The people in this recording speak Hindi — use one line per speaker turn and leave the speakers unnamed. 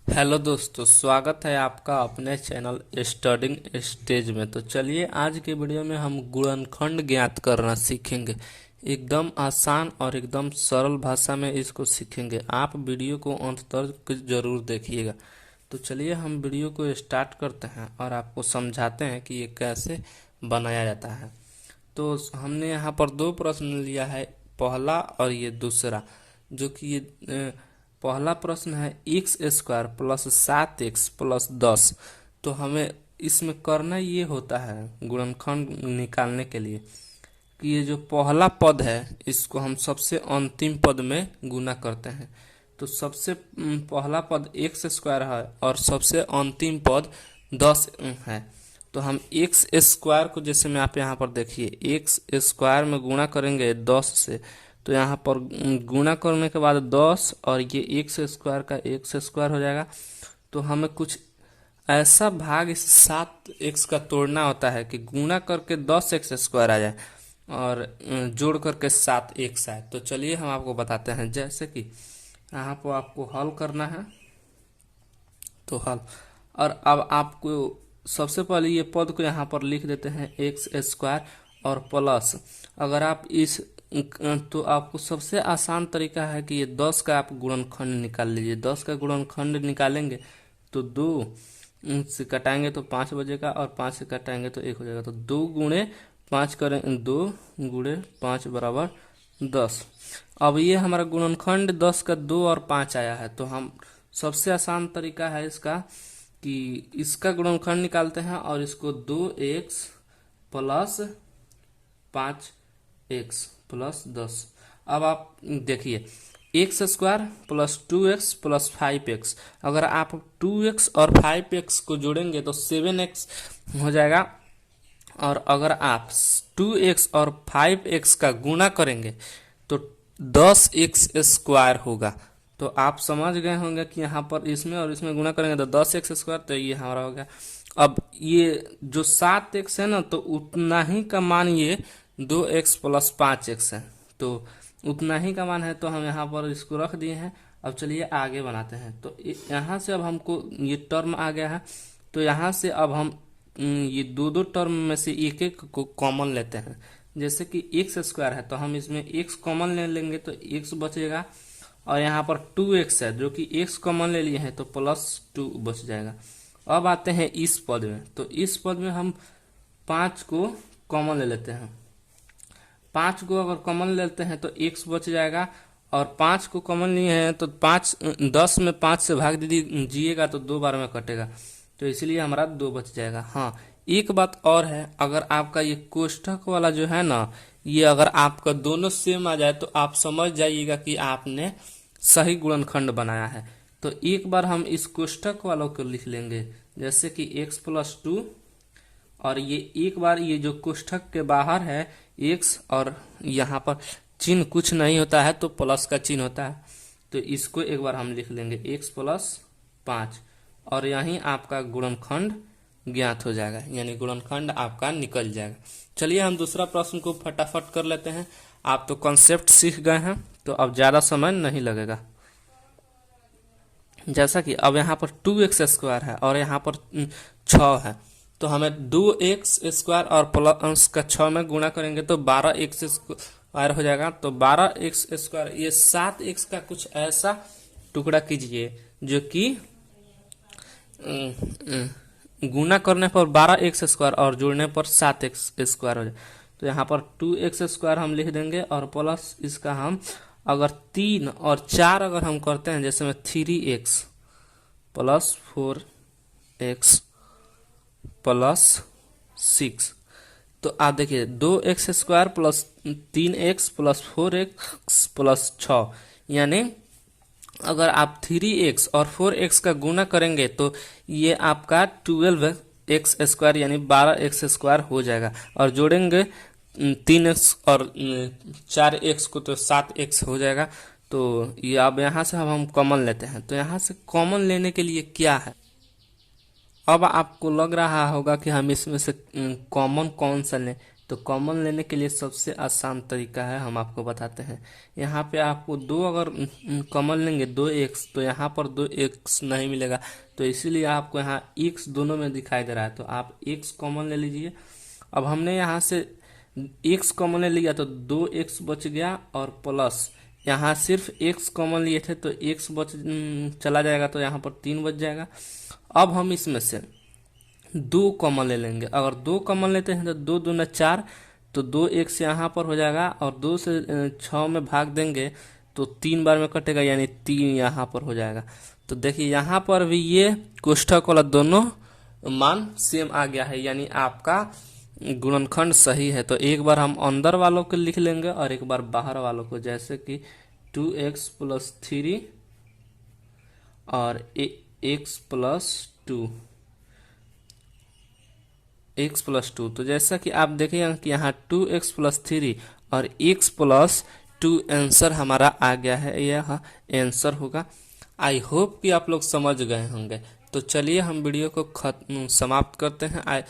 हेलो दोस्तों, स्वागत है आपका अपने चैनल स्टडिंग स्टेज में। तो चलिए आज के वीडियो में हम गुणनखंड ज्ञात करना सीखेंगे। एकदम आसान और एकदम सरल भाषा में इसको सीखेंगे। आप वीडियो को अंत तक जरूर देखिएगा। तो चलिए हम वीडियो को स्टार्ट करते हैं और आपको समझाते हैं कि ये कैसे बनाया जाता है। तो हमने यहाँ पर दो प्रश्न लिया है, पहला और ये दूसरा। जो कि ये पहला प्रश्न है x square plus 7x plus 10। तो हमें इसमें करना ये होता है गुणनखंड निकालने के लिए कि ये जो पहला पद है इसको हम सबसे अंतिम पद में गुना करते हैं। तो सबसे पहला पद एक्स स्क्वायर है और सबसे अंतिम पद 10 है। तो हम एक्स स्क्वायर को, जैसे में आप यहाँ पर देखिए, एक्स स्क्वायर में गुणा करेंगे 10 से। तो यहाँ पर गुणा करने के बाद 10 और ये एक्स स्क्वायर का एक्स स्क्वायर हो जाएगा। तो हमें कुछ ऐसा भाग इस 7x का तोड़ना होता है कि गुणा करके 10x स्क्वायर आ जाए और जोड़ करके 7x आए। तो चलिए हम आपको बताते हैं। जैसे कि यहाँ पर आपको हल करना है, तो हल। और अब आपको सबसे पहले ये पद को यहाँ पर लिख देते हैं एक्स स्क्वायर और प्लस। अगर आप इस तो आपको सबसे आसान तरीका है कि ये 10 का आप गुणनखंड निकाल लीजिए। 10 का गुणनखंड निकालेंगे तो 2 से कटाएंगे तो 5 बचेगा और 5 से कटाएंगे तो 1 हो जाएगा। तो 2 गुणे 5 करें, 2 गुणे 5 बराबर 10। अब ये हमारा गुणनखंड 10 का 2 और 5 आया है। तो हम सबसे आसान तरीका है इसका कि इसका गुणनखंड निकालते हैं और इसको 2x प्लस 5x प्लस 10। अब आप देखिए, x square plus 2x plus 5x। अगर आप 2x और 5x को जोड़ेंगे तो 7x हो जाएगा। और अगर आप 2x और 5x का गुणा करेंगे तो 10x स्क्वायर होगा। तो आप समझ गए होंगे कि यहाँ पर इसमें और इसमें गुणा करेंगे तो 10x स्क्वायर। तो ये हमारा हो गया। अब ये जो 7x है ना, तो उतना ही का मान ये 2x प्लस 5x है। तो उतना ही का मान है, तो हम यहाँ पर इसको रख दिए हैं। अब चलिए आगे बनाते हैं। तो यहाँ से अब हमको ये टर्म आ गया है। तो यहाँ से अब हम ये दो दो टर्म में से एक एक को कॉमन लेते हैं। जैसे कि एक्स स्क्वायर है तो हम इसमें x कॉमन ले लेंगे तो x बचेगा। और यहाँ पर 2x है जो कि x कॉमन ले लिए हैं तो प्लस 2 बच जाएगा। अब आते हैं इस पद में। तो इस पद में हम 5 को कॉमन ले लेते हैं। 5 को अगर कॉमन लेते हैं तो x बच जाएगा। और 5 को कॉमन लिए हैं तो 10 में 5 से भाग दीजिएगा तो 2 बार में कटेगा। तो इसलिए हमारा 2 बच जाएगा। हाँ, एक बात और है, अगर आपका ये कोष्ठक वाला जो है ना, ये अगर आपका दोनों सेम आ जाए तो आप समझ जाइएगा कि आपने सही गुणनखंड बनाया है। तो एक बार हम इस कोष्ठक वालों को लिख लेंगे, जैसे कि x प्लस 2। और ये एक बार ये जो कोष्ठक के बाहर है x, और यहाँ पर चिन्ह कुछ नहीं होता है तो प्लस का चिन्ह होता है। तो इसको एक बार हम लिख लेंगे x प्लस 5। और यहीं आपका गुणनखंड ज्ञात हो जाएगा, यानी गुणनखंड आपका निकल जाएगा। चलिए हम दूसरा प्रश्न को फटाफट कर लेते हैं। आप तो कॉन्सेप्ट सीख गए हैं तो अब ज़्यादा समय नहीं लगेगा। जैसा कि अब यहाँ पर 2x स्क्वायर है और यहाँ पर 6 है। तो हमें 2x स्क्वायर और प्लस का 6 में गुणा करेंगे तो 12x स्क्वायर हो जाएगा। तो 12x स्क्वायर, ये 7x का कुछ ऐसा टुकड़ा कीजिए जो कि गुना करने पर 12x स्क्वायर और जोड़ने पर 7x स्क्वायर हो जाए। तो यहाँ पर 2x स्क्वायर हम लिख देंगे और प्लस इसका हम अगर 3 और 4 अगर हम करते हैं, जैसे में 3x प्लस 4x प्लस 6। तो आप देखिए 2x square plus 3x plus 4x plus 6, यानी अगर आप 3x और 4x का गुना करेंगे तो ये आपका 12x स्क्वायर यानी 12x स्क्वायर हो जाएगा। और जोड़ेंगे 3x और 4x को तो 7x हो जाएगा। तो ये अब यहाँ से हम कॉमन लेते हैं। तो यहाँ से कॉमन लेने के लिए क्या है, अब आपको लग रहा होगा कि हम इसमें से कॉमन कौन सा लें। तो कॉमन लेने के लिए सबसे आसान तरीका है, हम आपको बताते हैं। यहाँ पे आपको दो अगर कॉमन लेंगे 2x, तो यहाँ पर 2x नहीं मिलेगा, तो इसीलिए आपको यहाँ x दोनों में दिखाई दे रहा है, तो आप x कॉमन ले लीजिए। अब हमने यहाँ से x कॉमन ले लिया तो 2x बच गया, और प्लस यहाँ सिर्फ x कॉमन लिए थे तो x चला जाएगा, तो यहाँ पर 3 बच जाएगा। अब हम इसमें से 2 कॉमन ले लेंगे। अगर 2 कॉमन लेते हैं तो 2 दूना 4, तो 2x यहाँ पर हो जाएगा, और 2 से 6 में भाग देंगे तो 3 बार में कटेगा, यानी 3 यहाँ पर हो जाएगा। तो देखिए यहाँ पर भी ये कोष्ठक वाला दोनों मान सेम आ गया है, यानी आपका गुणनखंड सही है। तो एक बार हम अंदर वालों को लिख लेंगे और एक बार बाहर वालों को, जैसे कि 2x प्लस 3 और x प्लस 2, x प्लस 2। तो जैसा कि आप देखेंगे कि यहाँ 2x प्लस 3 और x प्लस 2 आंसर हमारा आ गया है, यह आंसर होगा। आई होप कि आप लोग समझ गए होंगे। तो चलिए हम वीडियो को समाप्त करते हैं।